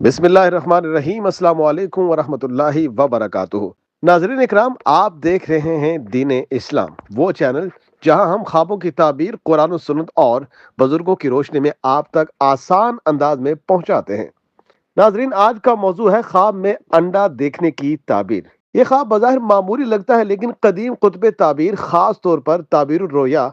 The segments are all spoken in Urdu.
بسم اللہ الرحمن الرحیم، السلام علیکم ورحمۃ اللہ وبرکاتہ۔ ناظرین اکرام، آپ دیکھ رہے ہیں دین اسلام، وہ چینل جہاں ہم خوابوں کی تعبیر قرآن و سنت اور بزرگوں کی روشنی میں آپ تک آسان انداز میں پہنچاتے ہیں۔ ناظرین، آج کا موضوع ہے خواب میں انڈا دیکھنے کی تعبیر۔ یہ خواب بظاہر معمولی لگتا ہے، لیکن قدیم قطب تعبیر، خاص طور پر تعبیر الرؤیا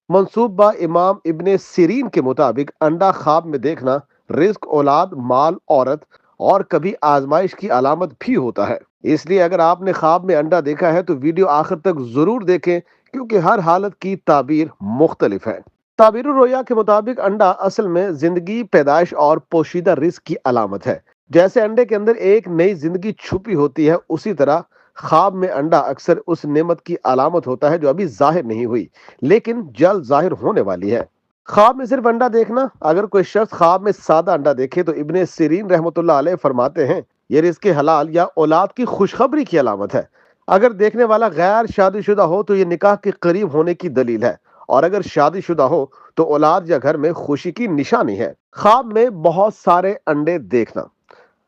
منسوب با امام ابن سیرین کے مطابق انڈا خواب میں دیکھنا رزق، اولاد، مال، عورت اور کبھی آزمائش کی علامت بھی ہوتا ہے۔ اس لیے اگر آپ نے خواب میں انڈا دیکھا ہے تو ویڈیو آخر تک ضرور دیکھیں، کیونکہ ہر حالت کی تعبیر مختلف ہے۔ تعبیر الرؤیا کے مطابق انڈا اصل میں زندگی، پیدائش اور پوشیدہ رزق کی علامت ہے۔ جیسے انڈے کے اندر ایک نئی زندگی چھپی ہوتی ہے، اسی طرح خواب میں انڈا اکثر اس نعمت کی علامت ہوتا ہے جو ابھی ظاہر نہیں ہوئی، لیکن جلد ظاہر ہونے والی ہے۔ خواب میں صرف انڈا دیکھنا، اگر کوئی شخص خواب میں سادہ انڈا دیکھے تو ابن سیرین رحمۃ اللہ علیہ فرماتے ہیں یہ رزق حلال یا اولاد کی خوشخبری کی علامت ہے۔ اگر دیکھنے والا غیر شادی شدہ ہو تو یہ نکاح کے قریب ہونے کی دلیل ہے، اور اگر شادی شدہ ہو تو اولاد یا گھر میں خوشی کی نشانی ہے۔ خواب میں بہت سارے انڈے دیکھنا،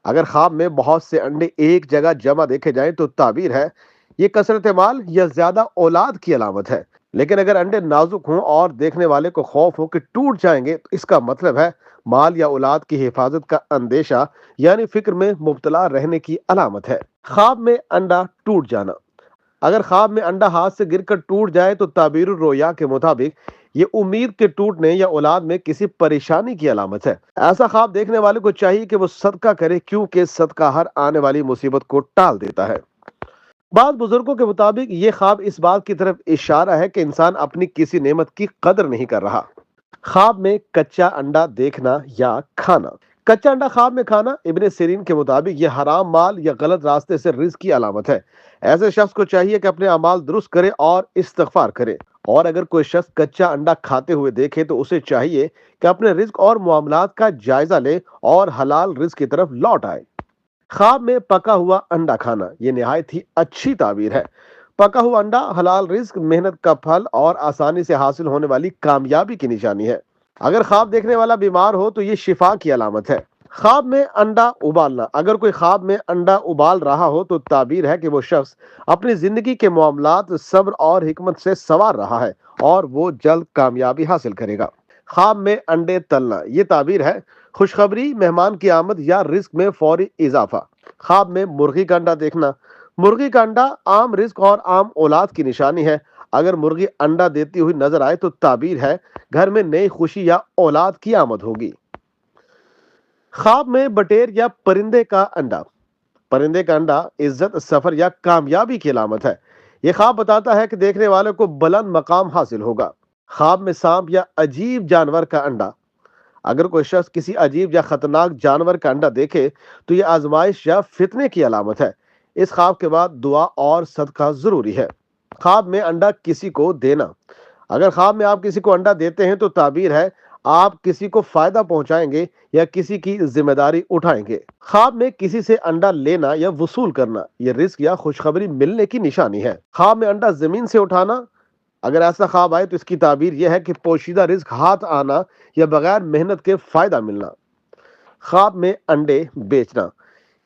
اگر خواب میں بہت سے انڈے ایک جگہ جمع دیکھے جائیں تو تعبیر ہے یہ کثرت مال یا زیادہ اولاد کی علامت ہے۔ لیکن اگر انڈے نازک ہوں اور دیکھنے والے کو خوف ہو کہ ٹوٹ جائیں گے تو اس کا مطلب ہے مال یا اولاد کی حفاظت کا اندیشہ، یعنی فکر میں مبتلا رہنے کی علامت ہے۔ خواب میں انڈا ٹوٹ جانا، اگر خواب میں انڈا ہاتھ سے گر کر ٹوٹ جائے تو تعبیر الرؤیا کے مطابق یہ امید کے ٹوٹنے یا اولاد میں کسی پریشانی کی علامت ہے۔ ایسا خواب دیکھنے والے کو چاہیے کہ وہ صدقہ کرے، کیونکہ صدقہ ہر آنے والی مصیبت کو ٹال دیتا ہے۔ بعض بزرگوں کے مطابق یہ خواب اس بات کی طرف اشارہ ہے کہ انسان اپنی کسی نعمت کی قدر نہیں کر رہا۔ خواب میں کچا انڈا دیکھنا یا کھانا، کچا انڈا خواب میں کھانا ابن سیرین کے مطابق یہ حرام مال یا غلط راستے سے رزق کی علامت ہے۔ ایسے شخص کو چاہیے کہ اپنے اعمال درست کرے اور استغفار کرے، اور اگر کوئی شخص کچا انڈا کھاتے ہوئے دیکھے تو اسے چاہیے کہ اپنے رزق اور معاملات کا جائزہ لے اور حلال رزق کی طرف لوٹ آئے۔ خواب میں پکا ہوا انڈا کھانا، یہ نہایت ہی اچھی تعبیر ہے۔ پکا ہوا انڈا حلال رزق، محنت کا پھل اور آسانی سے حاصل ہونے والی کامیابی کی نشانی ہے۔ اگر خواب دیکھنے والا بیمار ہو تو یہ شفا کی علامت ہے۔ خواب میں انڈا ابالنا، اگر کوئی خواب میں انڈا ابال رہا ہو تو تعبیر ہے کہ وہ شخص اپنی زندگی کے معاملات صبر اور حکمت سے سنوار رہا ہے اور وہ جلد کامیابی حاصل کرے گا۔ خواب میں انڈے تلنا، یہ تعبیر ہے خوشخبری، مہمان کی آمد یا رزق میں فوری اضافہ۔ خواب میں مرغی کا انڈا دیکھنا، مرغی کا انڈا عام رزق اور عام اولاد کی نشانی ہے۔ اگر مرغی انڈا دیتی ہوئی نظر آئے تو تعبیر ہے گھر میں نئی خوشی یا اولاد کی آمد ہوگی۔ خواب میں بٹیر یا پرندے کا انڈا، پرندے کا انڈا عزت، سفر یا کامیابی کی علامت ہے۔ یہ خواب بتاتا ہے کہ دیکھنے والے کو بلند مقام حاصل ہوگا۔ خواب میں سانپ یا عجیب جانور کا انڈا، اگر کوئی شخص کسی عجیب یا خطرناک جانور کا انڈا دیکھے تو یہ آزمائش یا فتنے کی علامت ہے۔ اس خواب کے بعد دعا اور صدقہ ضروری ہے۔ خواب میں انڈا کسی کو دینا، اگر خواب میں آپ کسی کو انڈا دیتے ہیں تو تعبیر ہے آپ کسی کو فائدہ پہنچائیں گے یا کسی کی ذمہ داری اٹھائیں گے۔ خواب میں کسی سے انڈا لینا یا وصول کرنا، یہ رزق یا خوشخبری ملنے کی نشانی ہے۔ خواب میں انڈا زمین سے اٹھانا، اگر ایسا خواب آئے تو اس کی تعبیر یہ ہے کہ پوشیدہ رزق ہاتھ آنا یا بغیر محنت کے فائدہ ملنا۔ خواب میں انڈے بیچنا،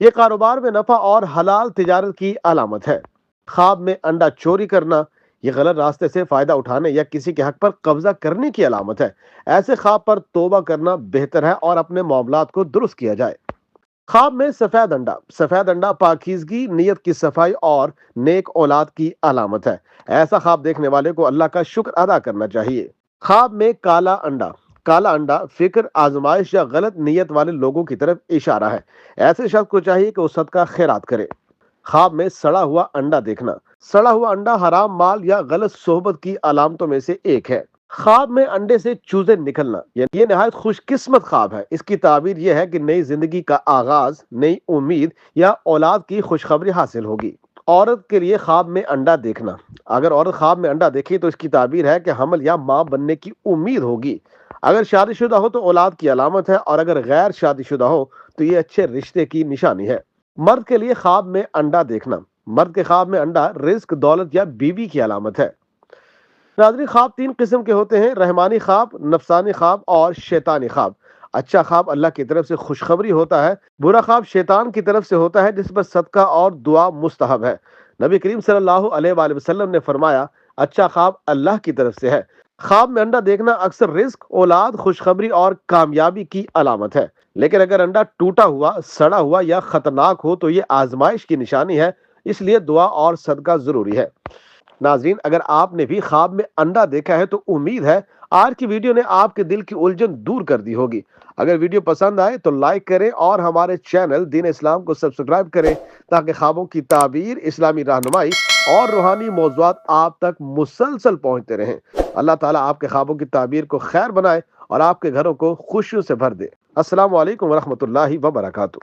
یہ کاروبار میں نفع اور حلال تجارت کی علامت ہے۔ خواب میں انڈا چوری کرنا، یہ غلط راستے سے فائدہ اٹھانے یا کسی کے حق پر قبضہ کرنے کی علامت ہے۔ ایسے خواب پر توبہ کرنا بہتر ہے اور اپنے معاملات کو درست کیا جائے۔ خواب میں سفید انڈا، سفید انڈا پاکیزگی، نیت کی صفائی اور نیک اولاد کی علامت ہے۔ ایسا خواب دیکھنے والے کو اللہ کا شکر ادا کرنا چاہیے۔ خواب میں کالا انڈا، کالا انڈا فکر، آزمائش یا غلط نیت والے لوگوں کی طرف اشارہ ہے۔ ایسے شخص کو چاہیے کہ وہ صدقہ خیرات کرے۔ خواب میں سڑا ہوا انڈا دیکھنا، سڑا ہوا انڈا حرام مال یا غلط صحبت کی علامتوں میں سے ایک ہے۔ خواب میں انڈے سے چوزے نکلنا، یہ نہایت خوش قسمت خواب ہے۔ اس کی تعبیر یہ ہے کہ نئی زندگی کا آغاز، نئی امید یا اولاد کی خوشخبری حاصل ہوگی۔ عورت کے لیے خواب میں انڈا دیکھنا، اگر عورت خواب میں انڈا دیکھے تو اس کی تعبیر ہے کہ حمل یا ماں بننے کی امید ہوگی۔ اگر شادی شدہ ہو تو اولاد کی علامت ہے، اور اگر غیر شادی شدہ ہو تو یہ اچھے رشتے کی نشانی ہے۔ مرد کے لیے خواب میں انڈا دیکھنا، مرد کے خواب میں انڈا رزق، دولت یا بیوی کی علامت ہے۔ ناظرین، خواب تین قسم کے ہوتے ہیں: رحمانی خواب، نفسانی خواب اور شیطانی خواب۔ اچھا خواب اللہ کی طرف سے خوشخبری ہوتا ہے، برا خواب شیطان کی طرف سے ہوتا ہے جس پر صدقہ اور دعا مستحب ہے۔ نبی کریم صلی اللہ علیہ وآلہ وسلم نے فرمایا اچھا خواب اللہ کی طرف سے ہے۔ خواب میں انڈا دیکھنا اکثر رزق، اولاد، خوشخبری اور کامیابی کی علامت ہے، لیکن اگر انڈا ٹوٹا ہوا، سڑا ہوا یا خطرناک ہو تو یہ آزمائش کی نشانی ہے، اس لیے دعا اور صدقہ ضروری ہے۔ ناظرین، اگر آپ نے بھی خواب میں انڈا دیکھا ہے تو امید ہے آج کی ویڈیو نے آپ کے دل کی الجھن دور کر دی ہوگی۔ اگر ویڈیو پسند آئے تو لائک کریں اور ہمارے چینل دین اسلام کو سبسکرائب کریں تاکہ خوابوں کی تعبیر، اسلامی رہنمائی اور روحانی موضوعات آپ تک مسلسل پہنچتے رہیں۔ اللہ تعالیٰ آپ کے خوابوں کی تعبیر کو خیر بنائے اور آپ کے گھروں کو خوشیوں سے بھر دے۔ السلام علیکم ورحمۃ اللہ وبرکاتہ۔